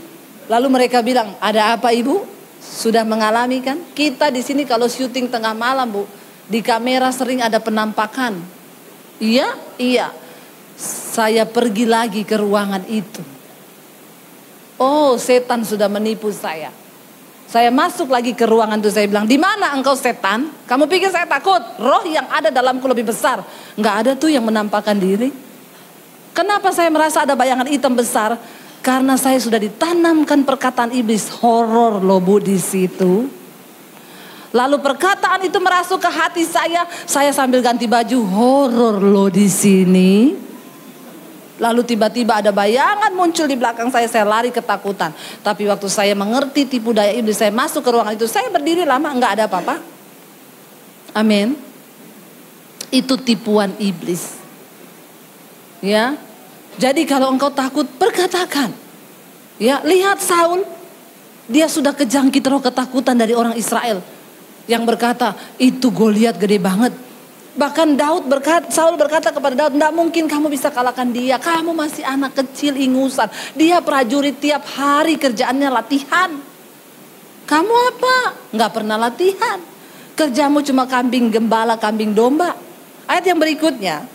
Lalu mereka bilang, ada apa ibu? Sudah mengalami kan? Kita di sini kalau syuting tengah malam Bu, di kamera sering ada penampakan. Iya. Saya pergi lagi ke ruangan itu. Oh, setan sudah menipu saya. Saya masuk lagi ke ruangan itu, saya bilang, di mana engkau setan? Kamu pikir saya takut? Roh yang ada dalamku lebih besar. Enggak ada tuh yang menampakkan diri. Kenapa saya merasa ada bayangan hitam besar? Karena saya sudah ditanamkan perkataan iblis. Horor loh Bu di situ. Lalu perkataan itu merasuk ke hati saya sambil ganti baju, horor loh di sini. Lalu tiba-tiba ada bayangan muncul di belakang saya lari ketakutan. Tapi waktu saya mengerti tipu daya iblis, saya masuk ke ruangan itu, saya berdiri lama, enggak ada apa-apa. Amin. Itu tipuan iblis. Ya. Jadi kalau engkau takut, perkatakan. Ya, lihat Saul, dia sudah kejangkit roh ketakutan dari orang Israel. Yang berkata, itu Goliat gede banget. Bahkan Saul berkata kepada Daud, tidak mungkin kamu bisa kalahkan dia. Kamu masih anak kecil ingusan. Dia prajurit tiap hari kerjaannya latihan. Kamu apa? Nggak pernah latihan. Kerjamu cuma kambing gembala, kambing domba. Ayat yang berikutnya.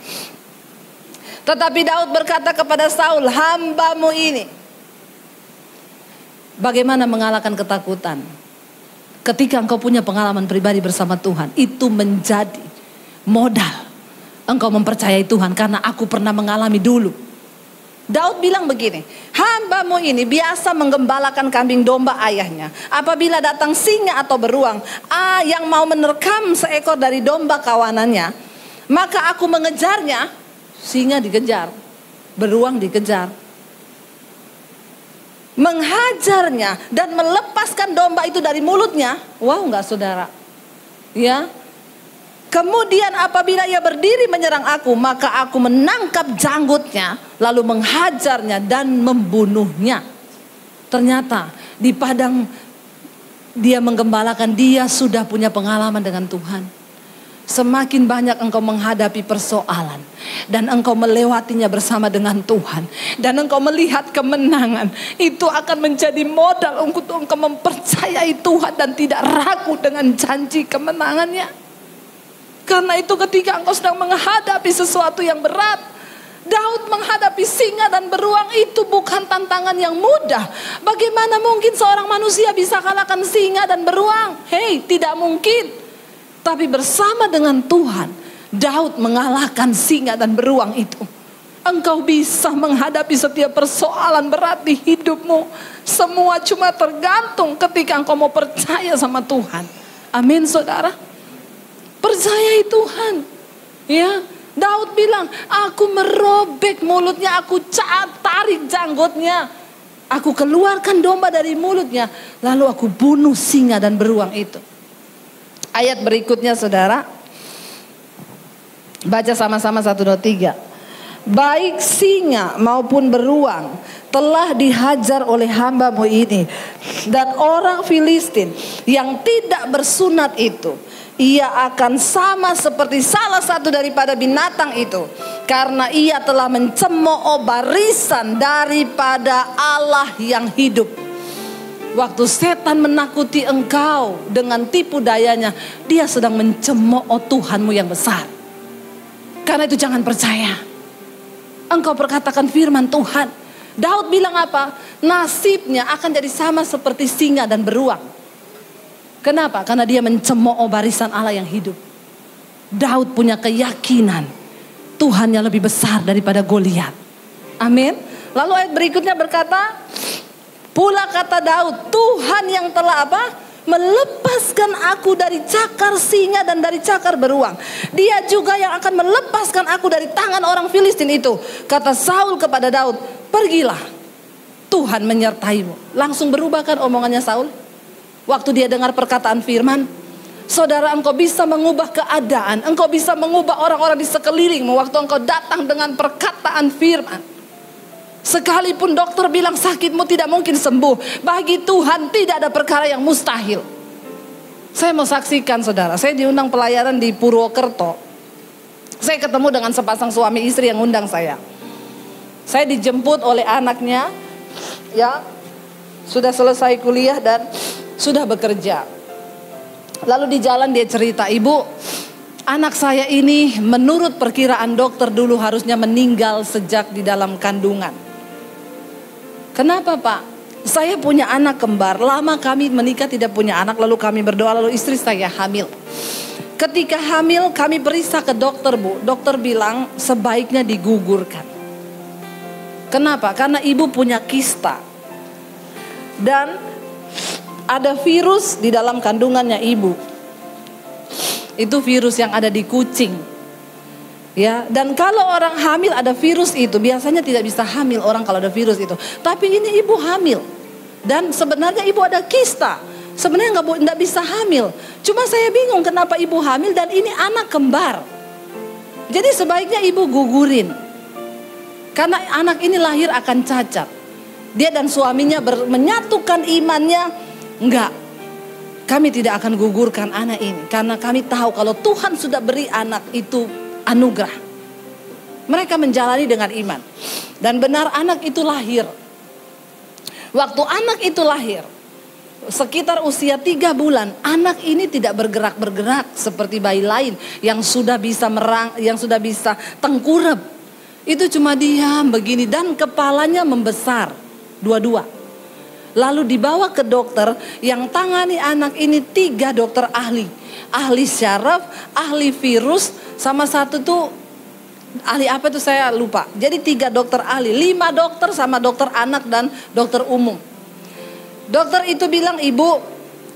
Tetapi Daud berkata kepada Saul, hambamu ini. Bagaimana mengalahkan ketakutan? Ketika engkau punya pengalaman pribadi bersama Tuhan, itu menjadi modal engkau mempercayai Tuhan, karena aku pernah mengalami dulu. Daud bilang begini, hambamu ini biasa menggembalakan kambing domba ayahnya. Apabila datang singa atau beruang yang mau menerkam seekor dari domba kawanannya, maka aku mengejarnya. Singa dikejar, beruang dikejar, menghajarnya dan melepaskan domba itu dari mulutnya. Wow, enggak saudara? Ya. Kemudian apabila ia berdiri menyerang aku, maka aku menangkap janggutnya, lalu menghajarnya dan membunuhnya. Ternyata di padang dia menggembalakan, dia sudah punya pengalaman dengan Tuhan. Semakin banyak engkau menghadapi persoalan dan engkau melewatinya bersama dengan Tuhan, dan engkau melihat kemenangan, itu akan menjadi modal untuk engkau mempercayai Tuhan dan tidak ragu dengan janji kemenangannya. Karena itu ketika engkau sedang menghadapi sesuatu yang berat, Daud menghadapi singa dan beruang itu bukan tantangan yang mudah. Bagaimana mungkin seorang manusia bisa kalahkan singa dan beruang? Hei, tidak mungkin. Tapi bersama dengan Tuhan, Daud mengalahkan singa dan beruang itu. Engkau bisa menghadapi setiap persoalan berat di hidupmu. Semua cuma tergantung ketika engkau mau percaya sama Tuhan. Amin saudara. Percayai Tuhan. Ya, Daud bilang, aku merobek mulutnya, aku tarik janggutnya, aku keluarkan domba dari mulutnya, lalu aku bunuh singa dan beruang itu. Ayat berikutnya saudara, baca sama-sama 1, 2, 3. Baik singa maupun beruang telah dihajar oleh hambamu ini, dan orang Filistin yang tidak bersunat itu, ia akan sama seperti salah satu daripada binatang itu, karena ia telah mencemooh barisan daripada Allah yang hidup. Waktu setan menakuti engkau dengan tipu dayanya, dia sedang mencemooh Tuhanmu yang besar. Karena itu jangan percaya. Engkau perkatakan firman Tuhan. Daud bilang apa? Nasibnya akan jadi sama seperti singa dan beruang. Kenapa? Karena dia mencemooh barisan Allah yang hidup. Daud punya keyakinan Tuhan yang lebih besar daripada Goliat. Amin. Lalu ayat berikutnya berkata, pula kata Daud, Tuhan yang telah apa? Melepaskan aku dari cakar singa dan dari cakar beruang. Dia juga yang akan melepaskan aku dari tangan orang Filistin itu. Kata Saul kepada Daud, pergilah, Tuhan menyertaimu. Langsung berubah kan omongannya Saul? Waktu dia dengar perkataan firman. Saudara, engkau bisa mengubah keadaan, engkau bisa mengubah orang-orang di sekelilingmu waktu engkau datang dengan perkataan firman. Sekalipun dokter bilang sakitmu tidak mungkin sembuh, bagi Tuhan tidak ada perkara yang mustahil. Saya mau saksikan saudara, saya diundang pelayanan di Purwokerto. Saya ketemu dengan sepasang suami istri yang undang saya. Saya dijemput oleh anaknya, ya sudah selesai kuliah dan sudah bekerja. Lalu di jalan dia cerita, ibu, anak saya ini menurut perkiraan dokter dulu harusnya meninggal sejak di dalam kandungan. Kenapa Pak? Saya punya anak kembar, lama kami menikah tidak punya anak, lalu kami berdoa, lalu istri saya hamil. Ketika hamil kami periksa ke dokter Bu, dokter bilang sebaiknya digugurkan. Kenapa? Karena ibu punya kista. Dan ada virus di dalam kandungannya ibu. Itu virus yang ada di kucing. Ya, dan kalau orang hamil ada virus itu, biasanya tidak bisa hamil orang kalau ada virus itu. Tapi ini ibu hamil. Dan sebenarnya ibu ada kista. Sebenarnya nggak bisa hamil. Cuma saya bingung kenapa ibu hamil dan ini anak kembar. Jadi sebaiknya ibu gugurin. Karena anak ini lahir akan cacat. Dia dan suaminya menyatukan imannya. Enggak. Kami tidak akan gugurkan anak ini. Karena kami tahu kalau Tuhan sudah beri anak itu anugerah. Mereka menjalani dengan iman. Dan benar anak itu lahir. Waktu anak itu lahir, sekitar usia 3 bulan, anak ini tidak bergerak-bergerak seperti bayi lain yang sudah bisa yang sudah bisa tengkurap. Itu cuma diam begini dan kepalanya membesar dua-dua. Lalu dibawa ke dokter yang tangani anak ini 3 dokter ahli. Ahli syaraf, ahli virus, sama satu tuh ahli apa itu saya lupa. Jadi 3 dokter ahli, 5 dokter sama dokter anak dan dokter umum. Dokter itu bilang, ibu,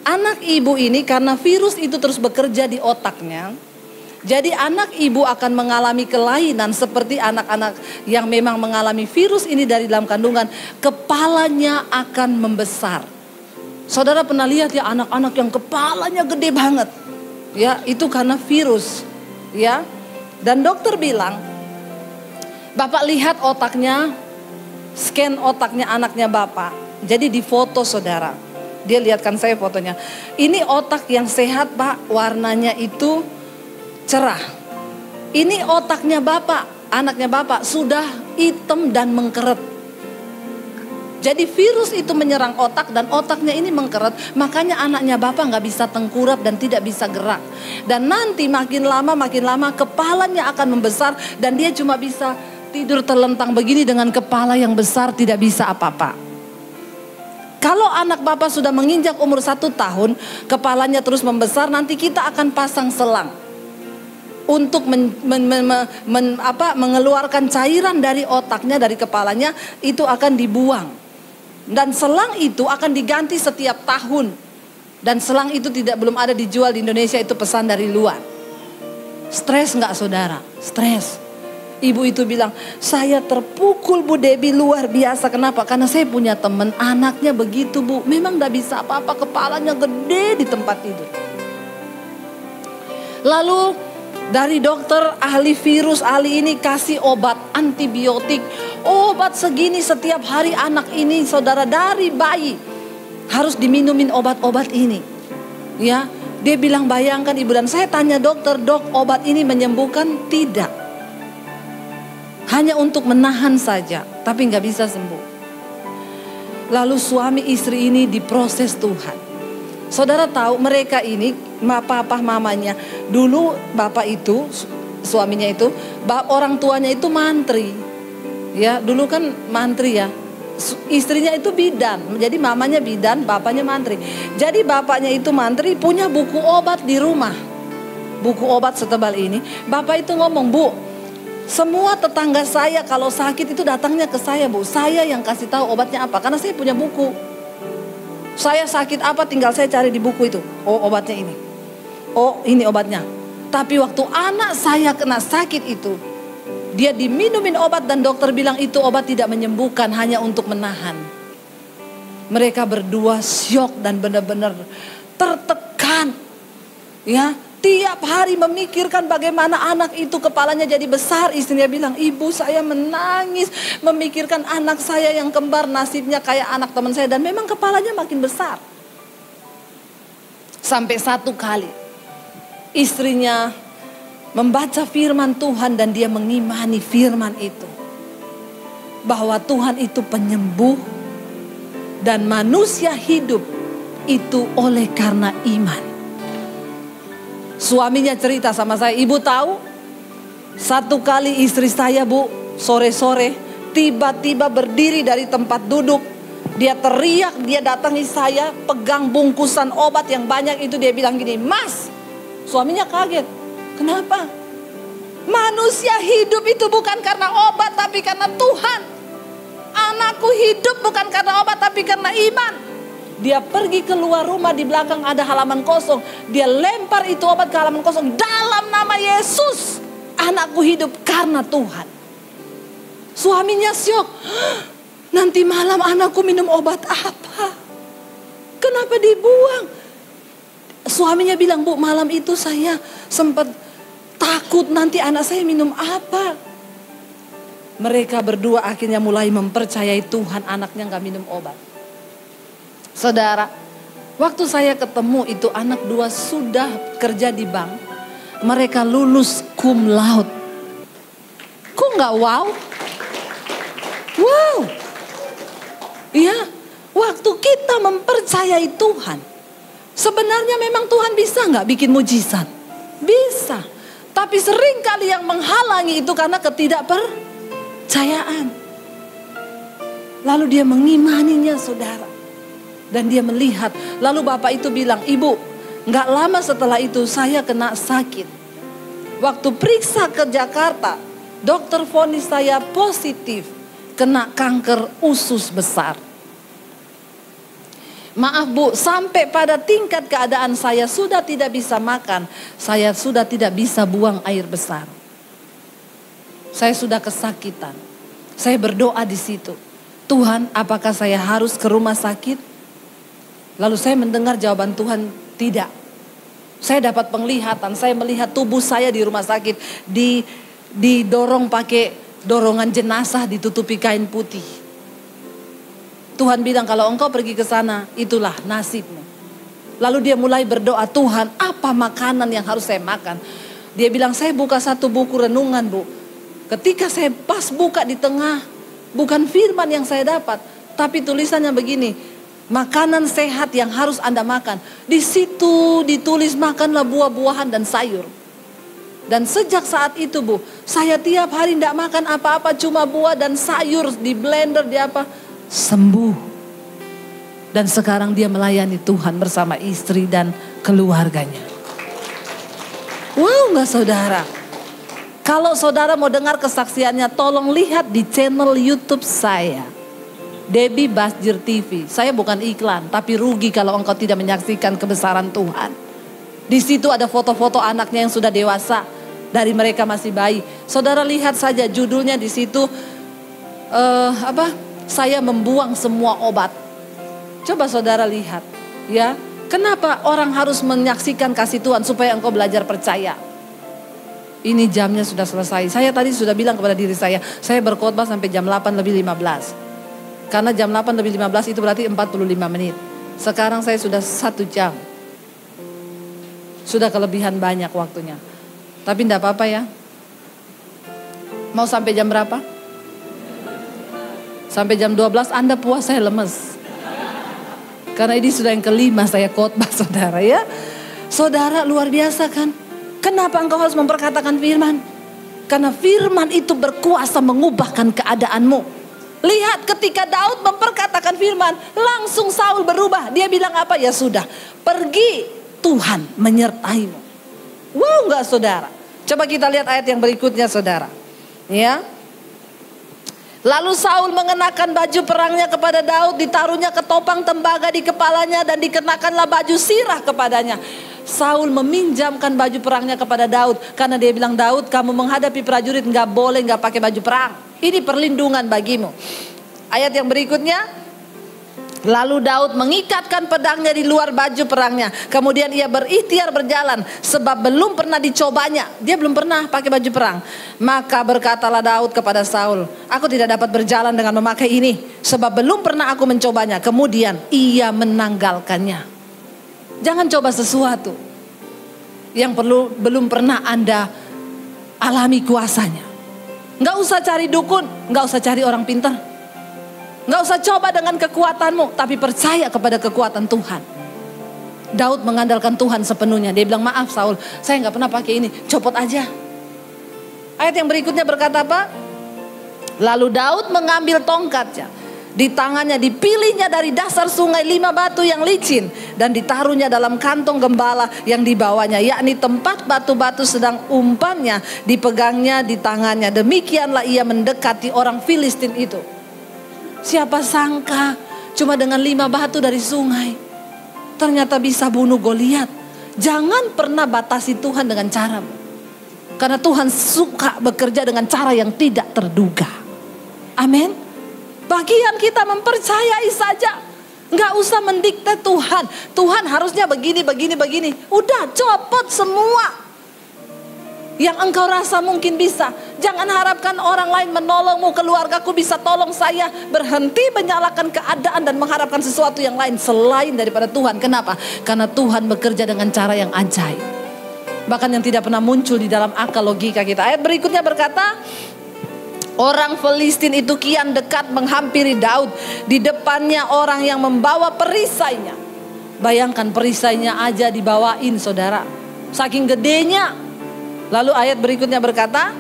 anak ibu ini karena virus itu terus bekerja di otaknya. Jadi anak ibu akan mengalami kelainan seperti anak-anak yang memang mengalami virus ini dari dalam kandungan. Kepalanya akan membesar. Saudara pernah lihat ya anak-anak yang kepalanya gede banget. Ya, itu karena virus. Ya. Dan dokter bilang, Bapak lihat otaknya, scan otaknya anaknya Bapak. Jadi di foto saudara. Dia lihatkan saya fotonya. Ini otak yang sehat Pak, warnanya itu cerah. Ini otaknya Bapak, anaknya Bapak sudah hitam dan mengkeret. Jadi virus itu menyerang otak dan otaknya ini mengkeret. Makanya anaknya Bapak gak bisa tengkurap dan tidak bisa gerak. Dan nanti makin lama kepalanya akan membesar. Dan dia cuma bisa tidur terlentang begini dengan kepala yang besar, tidak bisa apa-apa. Kalau anak Bapak sudah menginjak umur 1 tahun, kepalanya terus membesar, nanti kita akan pasang selang. Untuk mengeluarkan cairan dari otaknya, dari kepalanya, itu akan dibuang. Dan selang itu akan diganti setiap tahun. Dan selang itu belum ada dijual di Indonesia, itu pesan dari luar. Stres gak saudara? Stres. Ibu itu bilang, saya terpukul Bu Debbie luar biasa. Kenapa? Karena saya punya teman, anaknya begitu Bu. Memang gak bisa apa-apa, kepalanya gede di tempat tidur. Lalu dari dokter ahli virus, ahli ini kasih obat antibiotik. Obat segini setiap hari anak ini saudara dari bayi harus diminumin obat-obat ini. Ya, dia bilang bayangkan ibu, dan saya tanya dokter, dok obat ini menyembuhkan? Tidak. Hanya untuk menahan saja, tapi gak bisa sembuh. Lalu suami istri ini diproses Tuhan. Saudara tahu mereka ini, papa mamanya, dulu bapak itu, suaminya itu, orang tuanya itu mantri. Ya, dulu kan mantri ya. Istrinya itu bidan. Jadi mamanya bidan, bapaknya mantri. Jadi bapaknya itu mantri, punya buku obat di rumah. Buku obat setebal ini. Bapak itu ngomong, Bu, semua tetangga saya kalau sakit itu datangnya ke saya Bu. Saya yang kasih tahu obatnya apa, karena saya punya buku. Saya sakit apa tinggal saya cari di buku itu. Oh obatnya ini. Oh ini obatnya. Tapi waktu anak saya kena sakit itu, dia diminumin obat dan dokter bilang itu obat tidak menyembuhkan, hanya untuk menahan. Mereka berdua syok dan benar-benar tertekan. Ya, tiap hari memikirkan bagaimana anak itu kepalanya jadi besar. Istrinya bilang, ibu saya menangis memikirkan anak saya yang kembar nasibnya kayak anak teman saya. Dan memang kepalanya makin besar. Sampai satu kali istrinya membaca firman Tuhan dan dia mengimani firman itu. Bahwa Tuhan itu penyembuh dan manusia hidup itu oleh karena iman. Suaminya cerita sama saya, ibu tahu satu kali istri saya Bu, sore-sore tiba-tiba berdiri dari tempat duduk. Dia teriak, dia datangi saya, pegang bungkusan obat yang banyak itu, dia bilang gini, Mas. Suaminya kaget. Kenapa? Manusia hidup itu bukan karena obat, tapi karena Tuhan. anakku hidup bukan karena obat tapi karena iman. Dia pergi keluar rumah, di belakang ada halaman kosong. Dia lempar itu obat ke halaman kosong. Dalam nama Yesus, anakku hidup karena Tuhan. Suaminya syok. Nanti malam anakku minum obat apa? Kenapa dibuang? Suaminya bilang, Bu, malam itu saya sempat takut nanti anak saya minum apa. Mereka berdua akhirnya mulai mempercayai Tuhan, anaknya gak minum obat. Saudara, waktu saya ketemu itu anak dua sudah kerja di bank. Mereka lulus cum laude. Kok gak wow? Wow. Ya, waktu kita mempercayai Tuhan. Sebenarnya memang Tuhan bisa gak bikin mujizat? Bisa. Tapi seringkali yang menghalangi itu karena ketidakpercayaan. Lalu dia mengimaninya, saudara. Dan dia melihat, lalu bapak itu bilang, Ibu, gak lama setelah itu saya kena sakit. Waktu periksa ke Jakarta, dokter vonis saya positif kena kanker usus besar. Maaf Bu, sampai pada tingkat keadaan saya sudah tidak bisa makan, saya sudah tidak bisa buang air besar. Saya sudah kesakitan. Saya berdoa di situ, Tuhan, apakah saya harus ke rumah sakit? Lalu saya mendengar jawaban Tuhan, tidak. Saya dapat penglihatan, saya melihat tubuh saya di rumah sakit didorong pakai dorongan jenazah, ditutupi kain putih. Tuhan bilang, kalau engkau pergi ke sana, itulah nasibmu. Lalu dia mulai berdoa, Tuhan, apa makanan yang harus saya makan? Dia bilang, saya buka satu buku renungan, Bu. Ketika saya pas buka di tengah, bukan firman yang saya dapat, tapi tulisannya begini, makanan sehat yang harus Anda makan. Di situ ditulis makanlah buah-buahan dan sayur. Dan sejak saat itu Bu, saya tiap hari tidak makan apa-apa, cuma buah dan sayur di blender, di apa, sembuh. Dan sekarang dia melayani Tuhan bersama istri dan keluarganya. Wow, nggak saudara? Kalau saudara mau dengar kesaksiannya, tolong lihat di channel YouTube saya, Debbie Basjir TV. Saya bukan iklan, tapi rugi kalau engkau tidak menyaksikan kebesaran Tuhan. Di situ ada foto-foto anaknya yang sudah dewasa, dari mereka masih bayi. Saudara lihat saja judulnya di situ, saya membuang semua obat. Coba saudara lihat, ya. Kenapa orang harus menyaksikan kasih Tuhan? Supaya engkau belajar percaya. Ini jamnya sudah selesai. Saya tadi sudah bilang kepada diri saya berkhotbah sampai jam 8:15. Karena jam 8:15 itu berarti 45 menit. Sekarang saya sudah 1 jam. Sudah kelebihan banyak waktunya. Tapi enggak apa-apa ya. Mau sampai jam berapa? Sampai jam 12 Anda puas, saya lemes. Karena ini sudah yang kelima saya khotbah, saudara ya. Saudara, luar biasa kan? Kenapa engkau harus memperkatakan firman? Karena firman itu berkuasa mengubahkan keadaanmu. Lihat ketika Daud memperkatakan firman, langsung Saul berubah. Dia bilang apa? Ya sudah, pergi, Tuhan menyertaimu. Wow, enggak saudara? Coba kita lihat ayat yang berikutnya, saudara. Ya. Lalu Saul mengenakan baju perangnya kepada Daud, ditaruhnya ketopang tembaga di kepalanya dan dikenakanlah baju sirah kepadanya. Saul meminjamkan baju perangnya kepada Daud karena dia bilang, Daud, kamu menghadapi prajurit nggak boleh nggak pakai baju perang. Ini perlindungan bagimu. Ayat yang berikutnya, lalu Daud mengikatkan pedangnya di luar baju perangnya. Kemudian ia berikhtiar berjalan sebab belum pernah dicobanya. Dia belum pernah pakai baju perang. Maka berkatalah Daud kepada Saul, aku tidak dapat berjalan dengan memakai ini sebab belum pernah aku mencobanya. Kemudian ia menanggalkannya. Jangan coba sesuatu yang belum pernah Anda alami kuasanya. Nggak usah cari dukun, nggak usah cari orang pintar, nggak usah coba dengan kekuatanmu, tapi percaya kepada kekuatan Tuhan. Daud mengandalkan Tuhan sepenuhnya. Dia bilang, maaf Saul, saya nggak pernah pakai ini, copot aja. Ayat yang berikutnya berkata apa? Lalu Daud mengambil tongkatnya, di tangannya dipilihnya dari dasar sungai 5 batu yang licin dan ditaruhnya dalam kantong gembala yang dibawanya, yakni tempat batu-batu sedang umpannya dipegangnya di tangannya. Demikianlah ia mendekati orang Filistin itu. Siapa sangka cuma dengan 5 batu dari sungai ternyata bisa bunuh Goliat. Jangan pernah batasi Tuhan dengan caramu. Karena Tuhan suka bekerja dengan cara yang tidak terduga. Amin. Bagian kita mempercayai saja. Nggak usah mendikte Tuhan. Tuhan harusnya begini. Udah copot semua yang engkau rasa mungkin bisa. Jangan harapkan orang lain menolongmu. Keluargaku bisa tolong saya. Berhenti menyalahkan keadaan dan mengharapkan sesuatu yang lain selain daripada Tuhan. Kenapa? Karena Tuhan bekerja dengan cara yang ajaib. Bahkan yang tidak pernah muncul di dalam akal logika kita. Ayat berikutnya berkata, orang Filistin itu kian dekat menghampiri Daud. Di depannya orang yang membawa perisainya. Bayangkan perisainya aja dibawain saudara. Saking gedenya. Lalu ayat berikutnya berkata,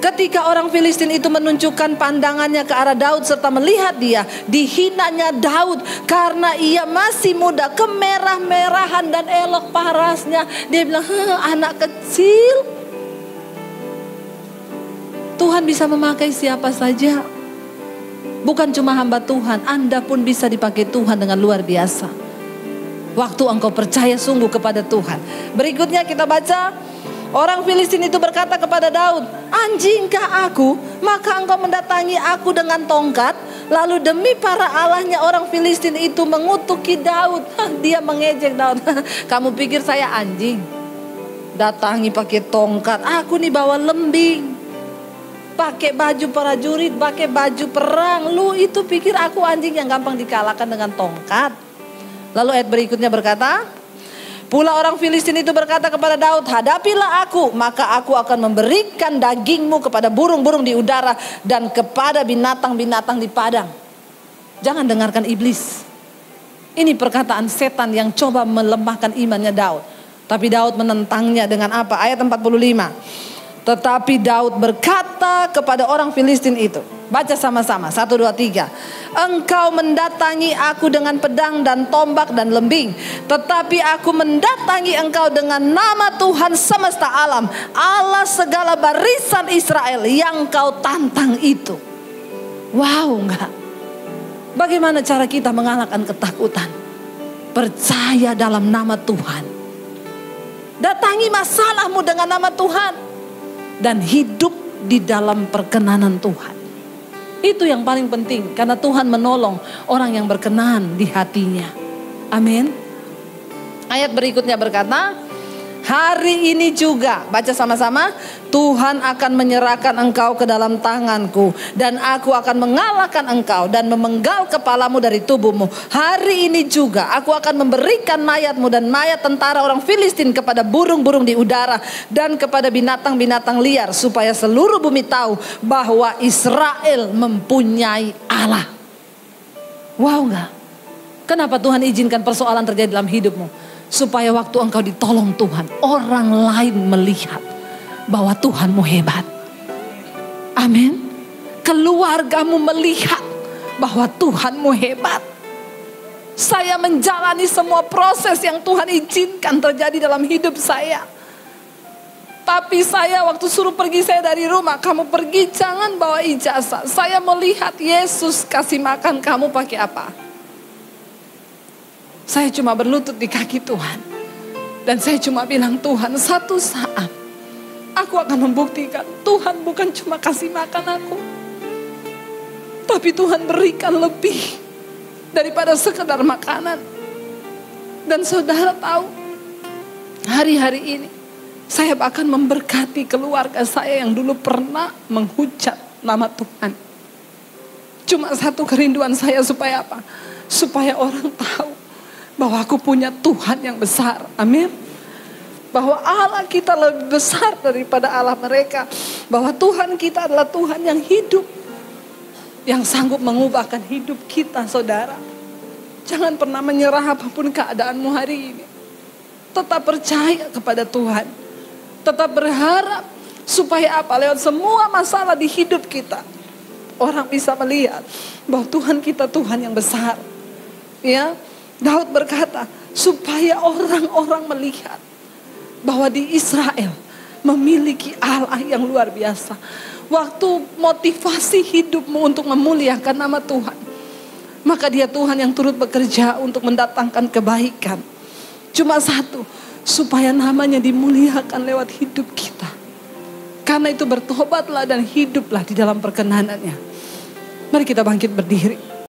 ketika orang Filistin itu menunjukkan pandangannya ke arah Daud serta melihat dia, dihinanya Daud karena ia masih muda, kemerah-merahan dan elok parasnya. Dia bilang, anak kecil. Tuhan bisa memakai siapa saja. Bukan cuma hamba Tuhan, Anda pun bisa dipakai Tuhan dengan luar biasa. Waktu engkau percaya sungguh kepada Tuhan. Berikutnya kita baca, orang Filistin itu berkata kepada Daud, anjingkah aku, maka engkau mendatangi aku dengan tongkat. Lalu demi para allahnya orang Filistin itu mengutuki Daud. Dia mengejek Daud. Kamu pikir saya anjing? Datangi pakai tongkat. Aku nih bawa lembing, pakai baju prajurit, pakai baju perang. Lu itu pikir aku anjing yang gampang dikalahkan dengan tongkat? Lalu ayat berikutnya berkata, pula orang Filistin itu berkata kepada Daud, hadapilah aku, maka aku akan memberikan dagingmu kepada burung-burung di udara dan kepada binatang-binatang di padang. Jangan dengarkan iblis. Ini perkataan setan yang coba melemahkan imannya Daud. Tapi Daud menentangnya dengan apa? Ayat 45. Tetapi Daud berkata kepada orang Filistin itu. Baca sama-sama, 1, 2, 3. Engkau mendatangi aku dengan pedang dan tombak dan lembing. Tetapi aku mendatangi engkau dengan nama Tuhan semesta alam, Allah segala barisan Israel yang kau tantang itu. Wow, enggak? Bagaimana cara kita mengalahkan ketakutan? Percaya dalam nama Tuhan. Datangi masalahmu dengan nama Tuhan. Dan hidup di dalam perkenanan Tuhan. Itu yang paling penting. Karena Tuhan menolong orang yang berkenan di hatinya. Amin. Ayat berikutnya berkata, hari ini juga, baca sama-sama, Tuhan akan menyerahkan engkau ke dalam tanganku, dan aku akan mengalahkan engkau dan memenggal kepalamu dari tubuhmu. Hari ini juga aku akan memberikan mayatmu dan mayat tentara orang Filistin kepada burung-burung di udara dan kepada binatang-binatang liar, supaya seluruh bumi tahu bahwa Israel mempunyai Allah. Wow enggak? Kenapa Tuhan izinkan persoalan terjadi dalam hidupmu? Supaya waktu engkau ditolong Tuhan, orang lain melihat bahwa Tuhanmu hebat. Amin. Keluargamu melihat bahwa Tuhanmu hebat. Saya menjalani semua proses yang Tuhan izinkan terjadi dalam hidup saya. Tapi saya waktu suruh pergi saya dari rumah, kamu pergi jangan bawa ijazah. Saya melihat Yesus kasih makan kamu pakai apa? Saya cuma berlutut di kaki Tuhan. Dan saya cuma bilang, Tuhan, satu saat aku akan membuktikan Tuhan bukan cuma kasih makan aku, tapi Tuhan berikan lebih daripada sekedar makanan. Dan saudara tahu, hari-hari ini saya bahkan memberkati keluarga saya yang dulu pernah menghujat nama Tuhan. Cuma satu kerinduan saya supaya apa? Supaya orang tahu bahwa aku punya Tuhan yang besar. Amin. Bahwa Allah kita lebih besar daripada Allah mereka. Bahwa Tuhan kita adalah Tuhan yang hidup, yang sanggup mengubahkan hidup kita, saudara. Jangan pernah menyerah apapun keadaanmu hari ini. Tetap percaya kepada Tuhan. Tetap berharap supaya apa? Lewat semua masalah di hidup kita, orang bisa melihat bahwa Tuhan kita Tuhan yang besar. Ya, Daud berkata, supaya orang-orang melihat bahwa di Israel memiliki Allah yang luar biasa. Waktu motivasi hidupmu untuk memuliakan nama Tuhan, maka Dia Tuhan yang turut bekerja untuk mendatangkan kebaikan. Cuma satu, supaya namanya dimuliakan lewat hidup kita. Karena itu bertobatlah dan hiduplah di dalam perkenanan-Nya. Mari kita bangkit berdiri.